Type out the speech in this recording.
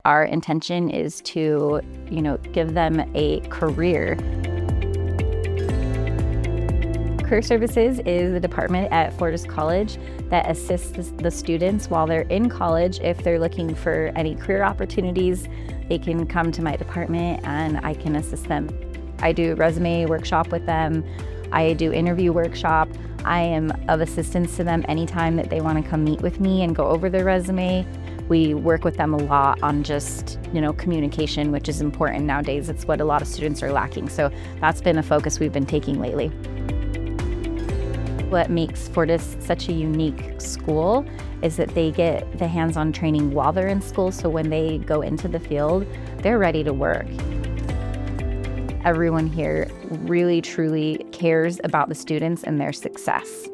Our intention is to, give them a career. Career Services is a department at Fortis College that assists the students while they're in college. If they're looking for any career opportunities, they can come to my department and I can assist them. I do resume workshop with them. I do interview workshop. I am of assistance to them anytime that they want to come meet with me and go over their resume. We work with them a lot on just, communication, which is important nowadays. It's what a lot of students are lacking. So that's been a focus we've been taking lately. What makes Fortis such a unique school is that they get the hands-on training while they're in school, so when they go into the field, they're ready to work. Everyone here really, truly cares about the students and their success.